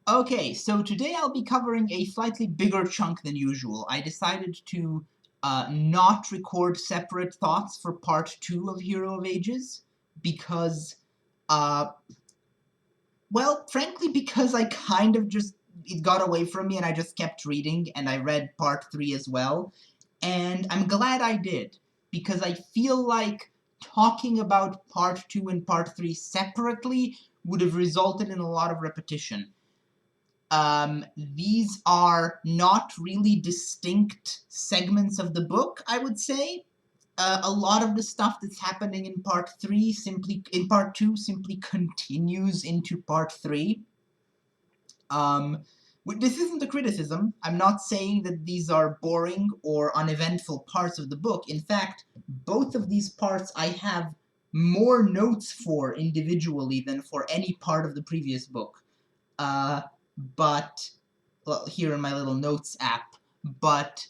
Okay, so today I'll be covering a slightly bigger chunk than usual. I decided to not record separate thoughts for part 2 of Hero of Ages because, uh, well, frankly, because I kind of just, it got away from me and I just kept reading and I read part 3 as well. And I'm glad I did, because I feel like talking about part 2 and part 3 separately would have resulted in a lot of repetition. These are not really distinct segments of the book, I would say. A lot of the stuff that's happening in part 2 simply continues into part 3. Um, this isn't a criticism. I'm not saying that these are boring or uneventful parts of the book. In fact, both of these parts I have more notes for individually than for any part of the previous book. Uh, but well, here in my little notes app, but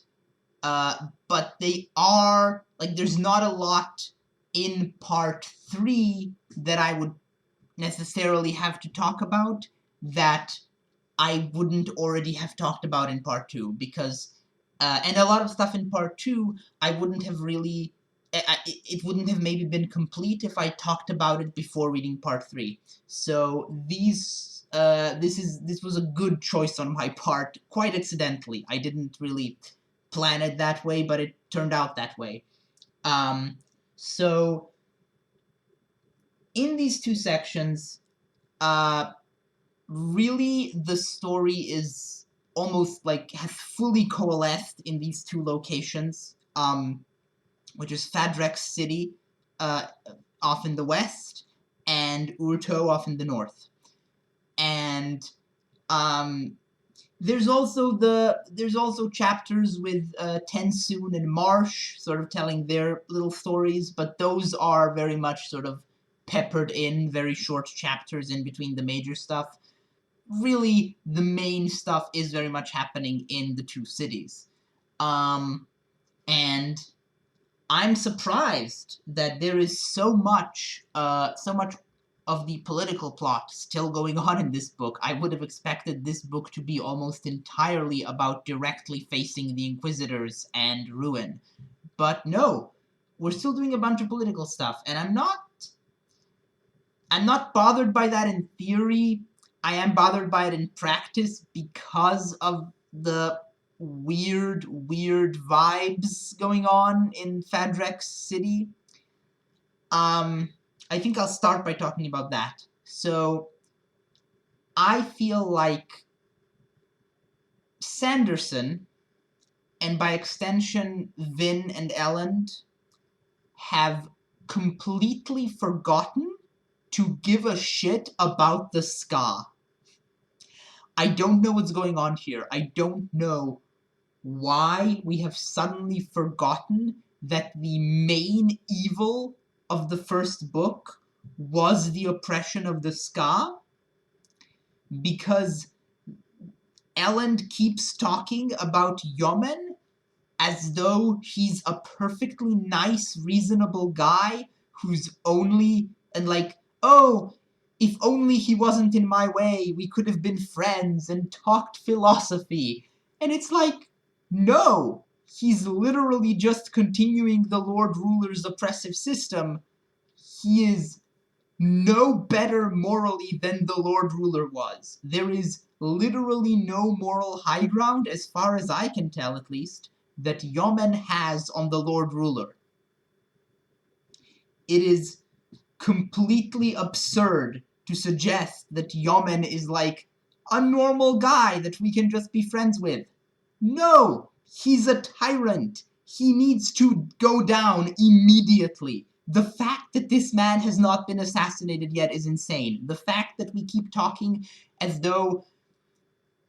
they are like, there's not a lot in part 3 that I would necessarily have to talk about that I wouldn't already have talked about in part 2, because and a lot of stuff in part 2 I wouldn't have really, it wouldn't have maybe been complete if I talked about it before reading part 3. So this was a good choice on my part, quite accidentally. I didn't really plan it that way, but it turned out that way. So in these two sections, uh, really the story is almost like has fully coalesced in these two locations, which is Fadrex City, uh, off in the west, and Urto off in the north. And um, there's also chapters with Tensoon and Marsh, sort of telling their little stories, but those are very much sort of peppered in, very short chapters in between the major stuff. Really, the main stuff is very much happening in the two cities. And I'm surprised that there is so much of the political plot still going on in this book. I would have expected this book to be almost entirely about directly facing the Inquisitors and Ruin. But no, we're still doing a bunch of political stuff, and I'm not bothered by that in theory. I am bothered by it in practice because of the weird vibes going on in Fadrex City. I think I'll start by talking about that. So, I feel like Sanderson, and by extension Vin and Elend, have completely forgotten to give a shit about the ska. I don't know what's going on here. I don't know why we have suddenly forgotten that the main evil of the first book was the oppression of the ska, because Elend keeps talking about Yomen as though he's a perfectly nice, reasonable guy who's only, and like, oh, if only he wasn't in my way, we could have been friends and talked philosophy. And it's like, no, he's literally just continuing the Lord Ruler's oppressive system. He is no better morally than the Lord Ruler was. There is literally no moral high ground, as far as I can tell at least, that Yomen has on the Lord Ruler. It is completely absurd to suggest that Yomen is like a normal guy that we can just be friends with. No! He's a tyrant! He needs to go down immediately. The fact that this man has not been assassinated yet is insane. The fact that we keep talking as though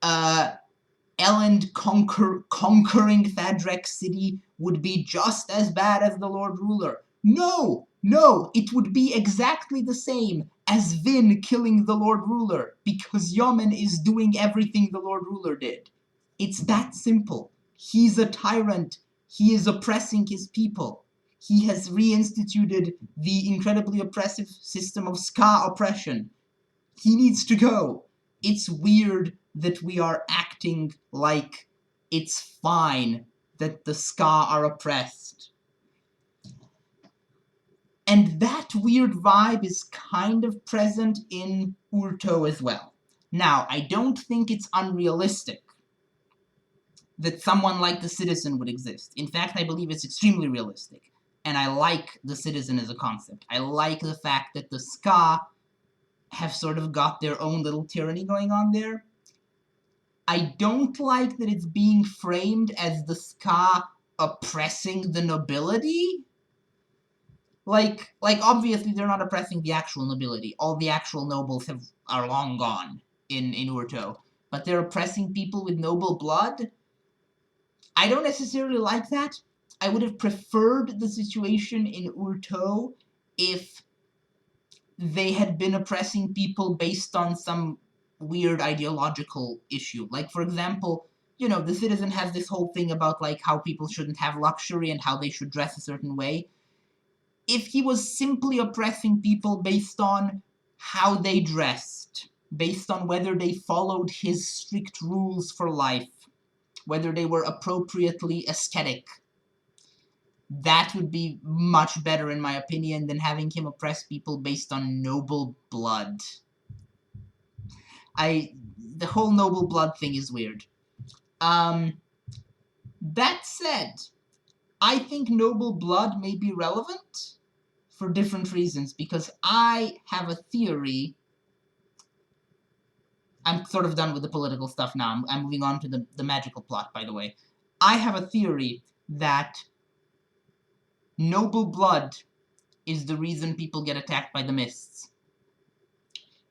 Elend conquering Fadrex City would be just as bad as the Lord Ruler. No! No! It would be exactly the same as Vin killing the Lord Ruler, because Yomen is doing everything the Lord Ruler did. It's that simple. He's a tyrant. He is oppressing his people. He has reinstituted the incredibly oppressive system of ska oppression. He needs to go. it's weird that we are acting like it's fine that the Ska are oppressed. And that weird vibe is kind of present in Urto as well. Now, I don't think it's unrealistic that someone like the Citizen would exist. In fact, I believe it's extremely realistic. And I like the Citizen as a concept. I like the fact that the Ska have sort of got their own little tyranny going on there. I don't like that it's being framed as the Ska oppressing the nobility. Like obviously they're not oppressing the actual nobility. All the actual nobles are long gone in Urto. But they're oppressing people with noble blood. I don't necessarily like that. I would have preferred the situation in Urto if they had been oppressing people based on some weird ideological issue. Like, for example, the Citizen has this whole thing about, like, how people shouldn't have luxury and how they should dress a certain way. If he was simply oppressing people based on how they dressed, based on whether they followed his strict rules for life, whether they were appropriately aesthetic, that would be much better, in my opinion, than having him oppress people based on noble blood. The whole noble blood thing is weird. That said, I think noble blood may be relevant for different reasons, because I have a theory. I'm sort of done with the political stuff now. I'm moving on to the magical plot, by the way. I have a theory that noble blood is the reason people get attacked by the mists.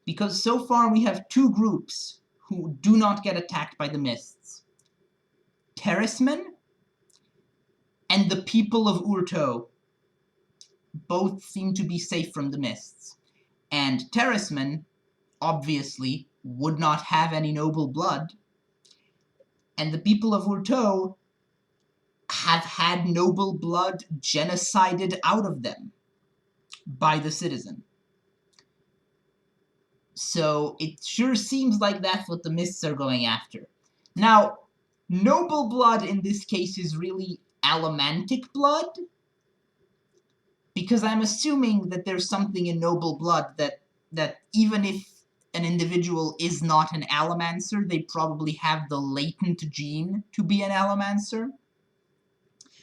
Because so far we have two groups who do not get attacked by the mists. Terracemen and the people of Urto both seem to be safe from the mists. And Terracemen, obviously, would not have any noble blood. And the people of Urto have had noble blood genocided out of them by the Citizen. So it sure seems like that's what the mists are going after. Now, noble blood in this case is really allomantic blood, because I'm assuming that there's something in noble blood that even if an individual is not an allomancer, they probably have the latent gene to be an allomancer.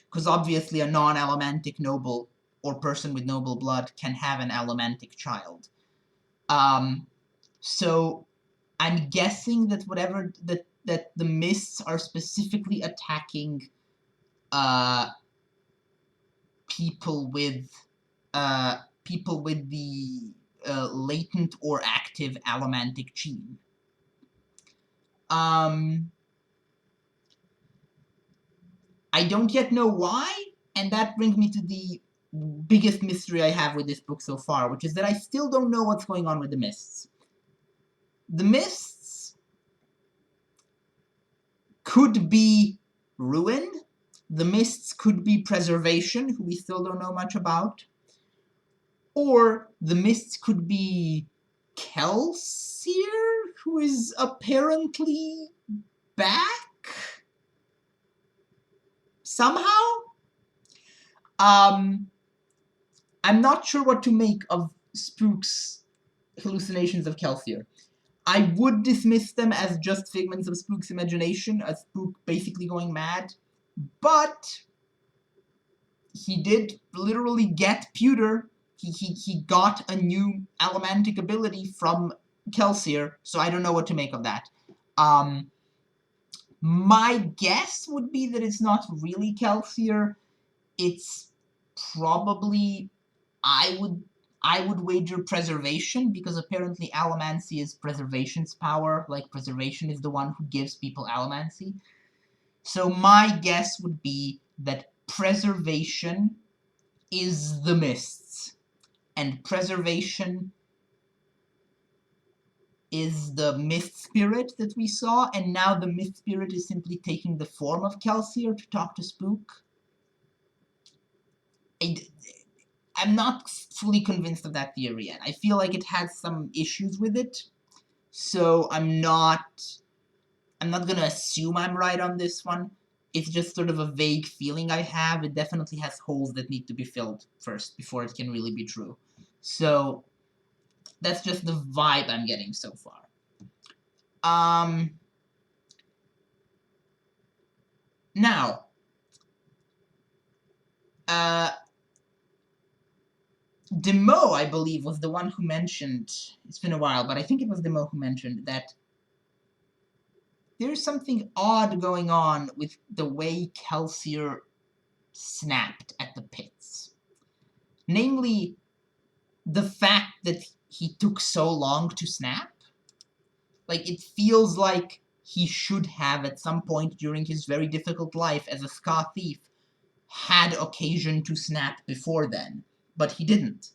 Because obviously a non-allomantic noble or person with noble blood can have an allomantic child. So I'm guessing that whatever that the mists are specifically attacking people with the latent or active allomantic gene. I don't yet know why, and that brings me to the biggest mystery I have with this book so far, which is that I still don't know what's going on with the mists. The mists could be ruin. The mists could be preservation, who we still don't know much about. Or the mists could be Kelsier, who is apparently back somehow. I'm not sure what to make of Spook's hallucinations of Kelsier. I would dismiss them as just figments of Spook's imagination, a Spook basically going mad, but he did literally get pewter. He got a new allomantic ability from Kelsier, so I don't know what to make of that. My guess would be that it's not really Kelsier. It's probably, I would wager preservation, because apparently allomancy is preservation's power. Like, preservation is the one who gives people allomancy. So my guess would be that preservation is the mists, and preservation is the mist spirit that we saw, and now the mist spirit is simply taking the form of Kelsier to talk to Spook. I'm not fully convinced of that theory yet. I feel like it has some issues with it, So I'm not gonna assume I'm right on this one. It's just sort of a vague feeling I have. It definitely has holes that need to be filled first before it can really be true. So that's just the vibe I'm getting so far. Now, Demo, I believe, was the one who mentioned, it's been a while, but I think it was Demo who mentioned that there's something odd going on with the way Kelsier snapped at the pits. Namely, the fact that he took so long to snap. Like, it feels like he should have, at some point during his very difficult life as a ska thief, had occasion to snap before then, but he didn't.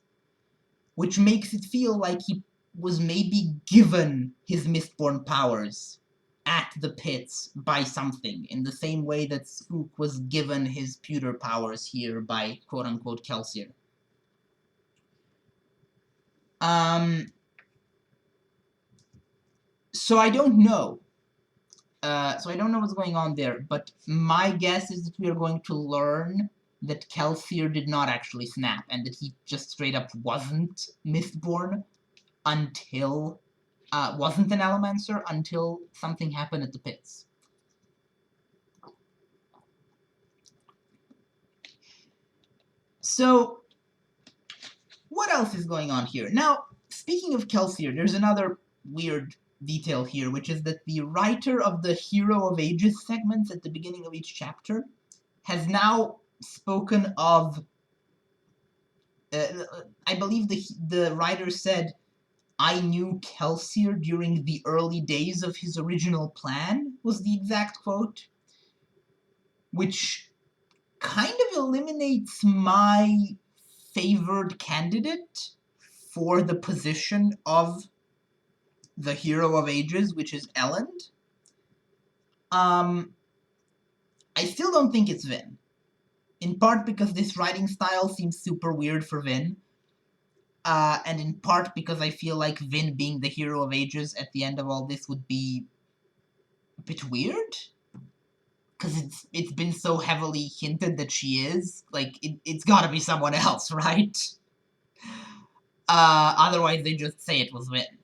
Which makes it feel like he was maybe given his Mistborn powers at the pits by something, in the same way that Spook was given his pewter powers here by quote-unquote Kelsier. So I don't know. So I don't know what's going on there, but my guess is that we are going to learn that Kelsier did not actually snap, and that he just straight up wasn't Mistborn until, wasn't an Elemencer until something happened at the pits. So, what else is going on here? Now, speaking of Kelsier, there's another weird detail here, which is that the writer of the Hero of Ages segments at the beginning of each chapter has now spoken of, I believe the writer said, "I knew Kelsier during the early days of his original plan," was the exact quote, which kind of eliminates my favored candidate for the position of the Hero of Ages, which is Elend. I still don't think it's Vin. In part because this writing style seems super weird for Vin. And in part because I feel like Vin being the Hero of Ages at the end of all this would be a bit weird. Because it's been so heavily hinted that she is. Like, it's gotta be someone else, right? Otherwise they just say it was Vin.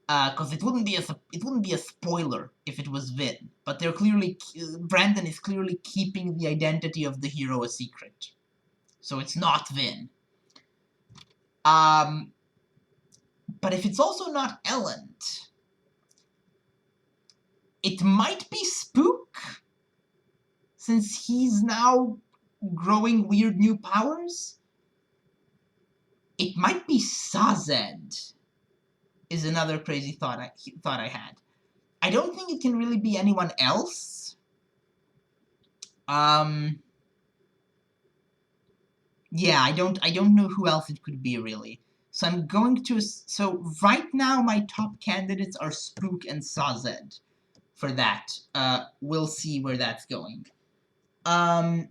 Because it wouldn't be a spoiler if it was Vin, but they're clearly, Brandon is clearly keeping the identity of the hero a secret, so it's not Vin. But if it's also not Elend, it might be Spook, since he's now growing weird new powers. It might be Sazed, is another crazy thought I had. I don't think it can really be anyone else. Yeah, I don't know who else it could be, really. So I'm going to... So right now, my top candidates are Spook and Sazed for that. We'll see where that's going. Now,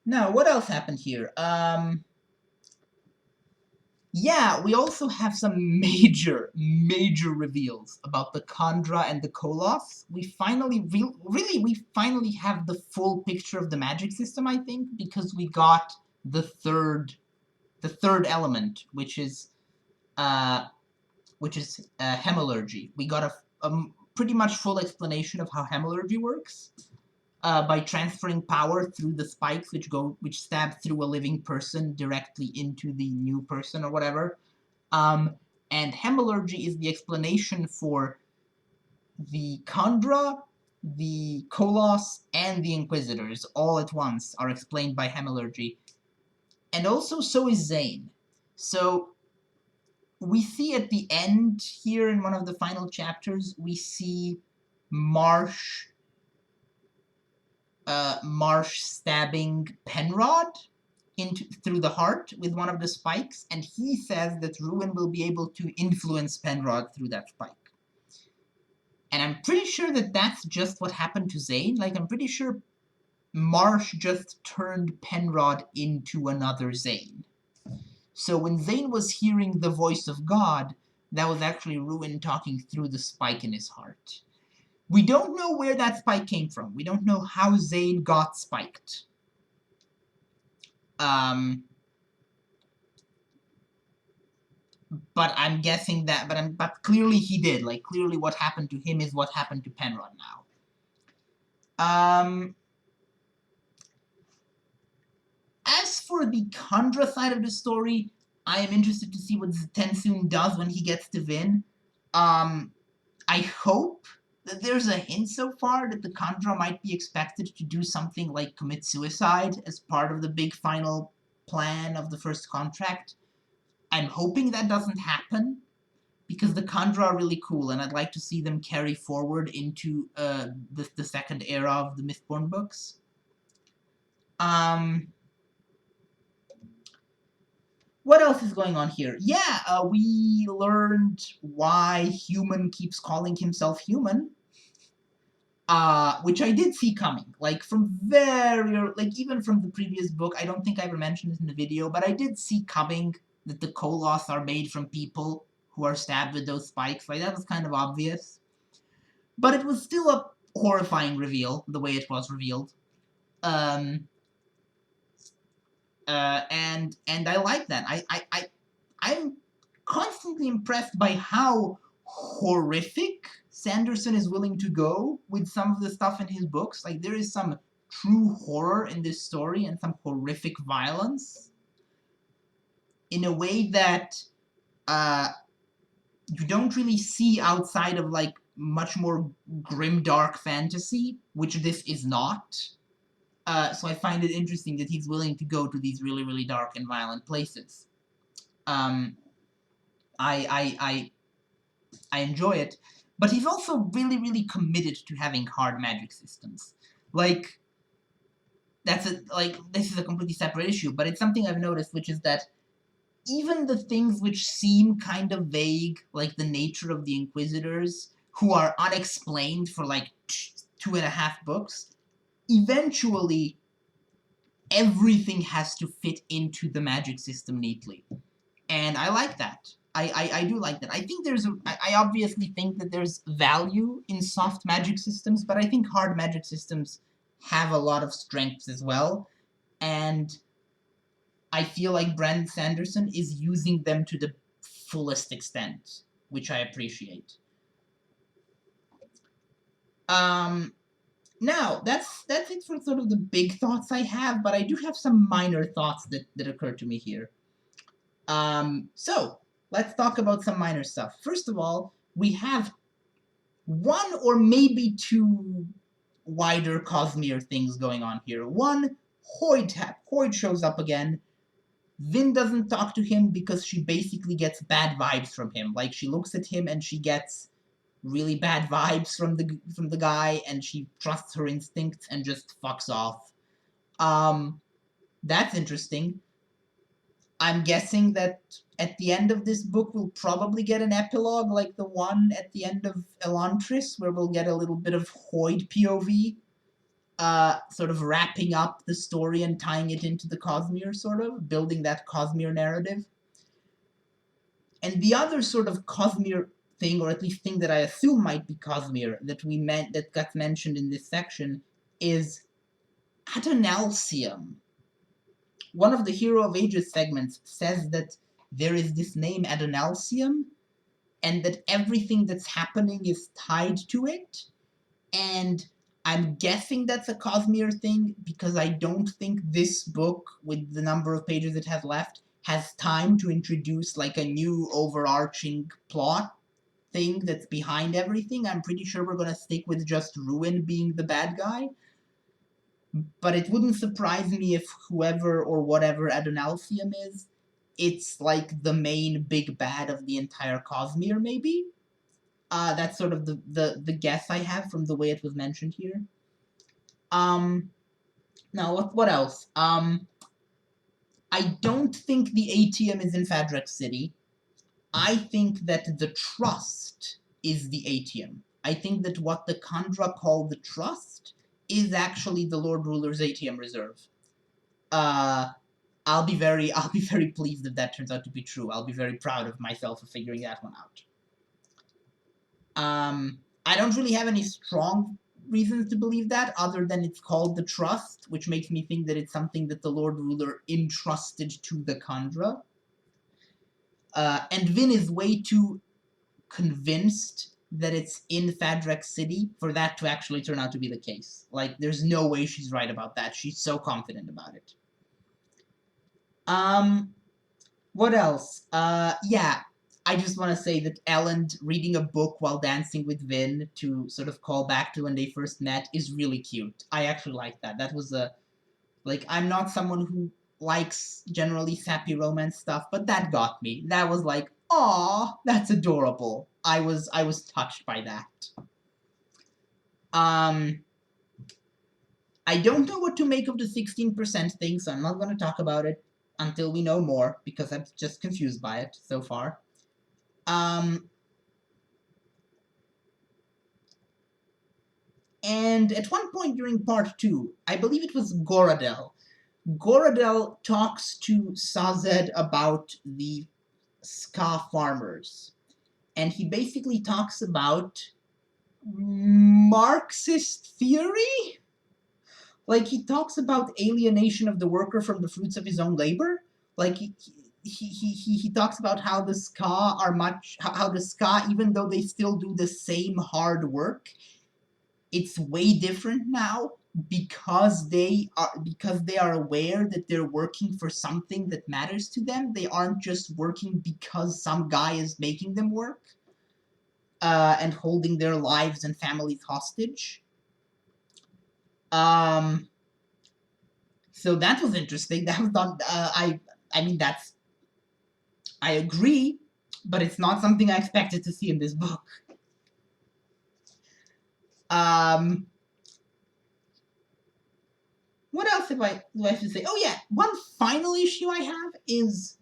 what else happened here? Yeah, we also have some major reveals about the Kandra and the Koloths. We finally, we finally have the full picture of the magic system, I think, because we got the third element, which is hemorrhagy. We got a pretty much full explanation of how hemorrhagy works. By transferring power through the spikes which stab through a living person directly into the new person or whatever. And hemorrhagy is the explanation for the Kandra, the Koloths, and the Inquisitors all at once are explained by hemorrhagy. And also so is Zane. So we see at the end here in one of the final chapters, we see Marsh stabbing Penrod through the heart with one of the spikes, and he says that Ruin will be able to influence Penrod through that spike. And I'm pretty sure that that's just what happened to Zane. Like, I'm pretty sure Marsh just turned Penrod into another Zane. So when Zane was hearing the voice of God, that was actually Ruin talking through the spike in his heart. We don't know where that spike came from. We don't know how Zane got spiked. But I'm guessing that, but clearly he did. Like, clearly what happened to him is what happened to Penrod now. As for the Kandra side of the story, I am interested to see what Tensoon does when he gets to Vin. I hope that there's a hint so far that the Kandra might be expected to do something like commit suicide as part of the big final plan of the first contract. I'm hoping that doesn't happen, because the Kandra are really cool, and I'd like to see them carry forward into the second era of the MISTBORN books. What else is going on here? Yeah, we learned why Human keeps calling himself Human. Which I did see coming. Like, even from the previous book, I don't think I ever mentioned it in the video, but I did see coming that the Koloths are made from people who are stabbed with those spikes. Like, that was kind of obvious. But it was still a horrifying reveal, the way it was revealed. And I like that. I'm constantly impressed by how horrific Sanderson is willing to go with some of the stuff in his books. Like, there is some true horror in this story and some horrific violence in a way that you don't really see outside of, like, much more grim, dark fantasy, which this is not. So I find it interesting that he's willing to go to these really, really dark and violent places. I enjoy it, but he's also really, really committed to having hard magic systems. Like, this is a completely separate issue, but it's something I've noticed, which is that even the things which seem kind of vague, like the nature of the Inquisitors, who are unexplained for like 2.5 books, eventually everything has to fit into the magic system neatly. And I like that. I do like that. I think I obviously think that there's value in soft magic systems, but I think hard magic systems have a lot of strengths as well. And I feel like Brandon Sanderson is using them to the fullest extent, which I appreciate. Now, that's it for sort of the big thoughts I have, but I do have some minor thoughts that occurred to me here. So, let's talk about some minor stuff. First of all, we have one or maybe two wider Cosmere things going on here. One, Hoyd shows up again. Vin doesn't talk to him because she basically gets bad vibes from him. Like, she looks at him and she gets really bad vibes from the guy, and she trusts her instincts and just fucks off. That's interesting. I'm guessing that at the end of this book, we'll probably get an epilogue like the one at the end of Elantris, where we'll get a little bit of Hoyd POV, sort of wrapping up the story and tying it into the Cosmere, sort of, building that Cosmere narrative. And the other sort of Cosmere thing, or at least thing that I assume might be Cosmere, that got mentioned in this section, is Adenalceum. One of the Hero of Ages segments says that there is this name Adenalceum, and that everything that's happening is tied to it. And I'm guessing that's a Cosmere thing, because I don't think this book, with the number of pages it has left, has time to introduce like a new overarching plot thing that's behind everything. I'm pretty sure we're gonna stick with just Ruin being the bad guy. But it wouldn't surprise me if whoever or whatever Adenalceum is, it's like the main big bad of the entire Cosmere, maybe? That's sort of the guess I have from the way it was mentioned here. Now, what else? I don't think the ATM is in Fadrex City. I think that the Trust is the ATM. I think that what the Kandra call the Trust is actually the Lord Ruler's ATM reserve. I I'll be very pleased if that turns out to be true. I'll be very proud of myself for figuring that one out. I don't really have any strong reasons to believe that, other than it's called the Trust, which makes me think that it's something that the Lord Ruler entrusted to the Khandra. And Vin is way too convinced that it's in Fadrex City for that to actually turn out to be the case. Like, there's no way she's right about that. She's so confident about it. What else? Yeah, I just want to say that Elend reading a book while dancing with Vin to sort of call back to when they first met is really cute. I actually like that. That was a... Like, I'm not someone who likes generally sappy romance stuff, but that got me. That was like, aw, that's adorable. I was touched by that. I don't know what to make of the 16% thing, so I'm not going to talk about it until we know more, because I'm just confused by it so far. And at one point during part 2, I believe it was Goradel talks to Sazed about the Ska farmers. And he basically talks about Marxist theory? Like, he talks about alienation of the worker from the fruits of his own labor. Like, he talks about how the Ska are how the Ska, even though they still do the same hard work, it's way different now because they are aware that they're working for something that matters to them. They aren't just working because some guy is making them work and holding their lives and families hostage. So that was interesting. That was done. I mean, that's... I agree, but it's not something I expected to see in this book. What else do I have to say? Oh yeah, one final issue I have is,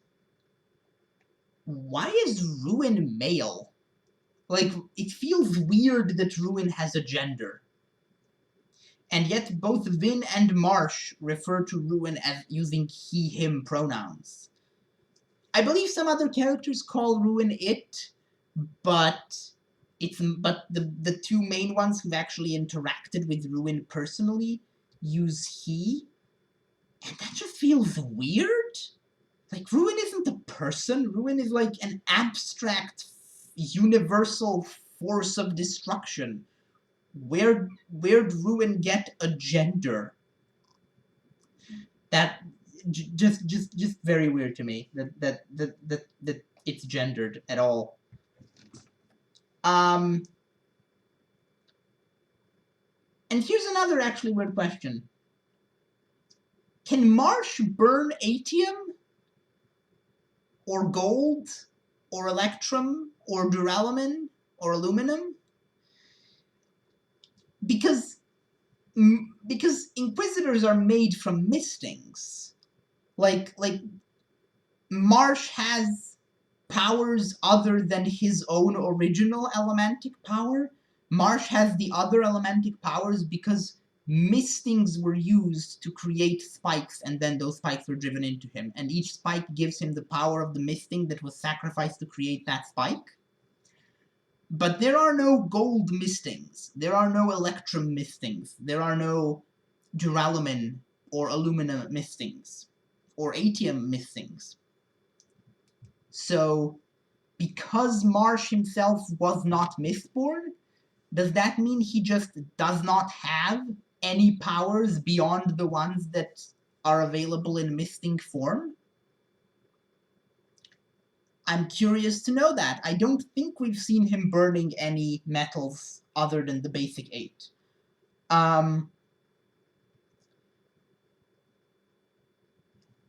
why is Ruin male? Like, it feels weird that Ruin has a gender. And yet both Vin and Marsh refer to Ruin as using he/him pronouns. I believe some other characters call Ruin it, but the two main ones who've actually interacted with Ruin personally use he, and that just feels weird. Like, Ruin isn't a person. Ruin is like an abstract, universal force of destruction. Where'd Ruin get a gender? That just very weird to me. That it's gendered at all. And here's another actually weird question. Can Marsh burn atium? Or gold? Or electrum? Or duralumin? Or aluminum? Because Inquisitors are made from mistings. Like Marsh has powers other than his own original elementic power. Marsh has the other elementic powers because mistings were used to create spikes, and then those spikes were driven into him. And each spike gives him the power of the misting that was sacrificed to create that spike. But there are no gold mistings. There are no electrum mistings. There are no duralumin or alumina mistings. Or atium mistings. So, because Marsh himself was not MISTBORN, does that mean he just does not have any powers beyond the ones that are available in misting form? I'm curious to know that. I don't think we've seen him burning any metals other than the basic 8.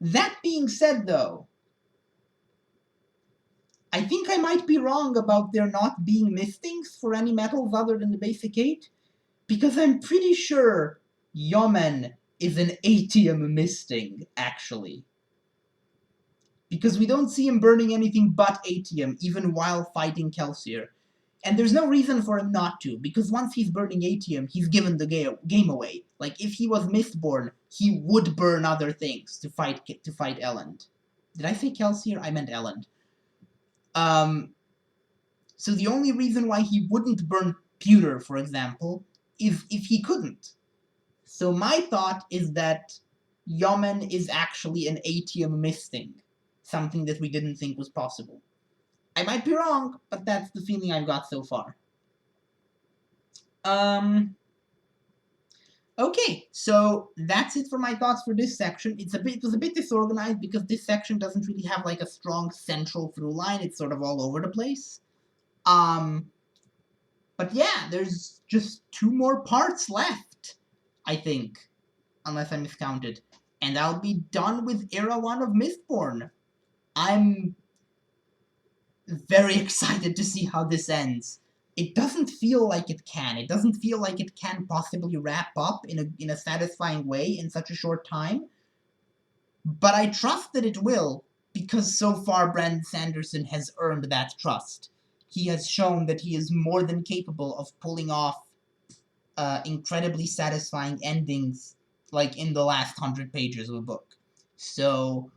That being said, though, I think I might be wrong about there not being mistings for any metals other than the basic 8, because I'm pretty sure Yomen is an atium misting, actually. Because we don't see him burning anything but atium, even while fighting Kelsier. And there's no reason for him not to, because once he's burning Atium, he's given the game away. Like, if he was Mistborn, he would burn other things to fight Elend. Did I say Kelsier? I meant Elend. So the only reason why he wouldn't burn Pewter, for example, is if he couldn't. So my thought is that Yomen is actually an Atium misting, something that we didn't think was possible. I might be wrong, but that's the feeling I've got so far. Okay, so that's it for my thoughts for this section. It was a bit disorganized because this section doesn't really have like a strong central through line. It's sort of all over the place. But yeah, there's just 2 more parts left, I think, unless I miscounted, and I'll be done with Era 1 of Mistborn. I'm very excited to see how this ends. It doesn't feel like it can. It doesn't feel like it can possibly wrap up in a satisfying way in such a short time. But I trust that it will, because so far Brandon Sanderson has earned that trust. He has shown that he is more than capable of pulling off incredibly satisfying endings, like in the last 100 pages of a book. So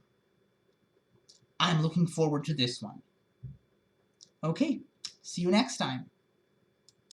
I'm looking forward to this one. Okay, see you next time.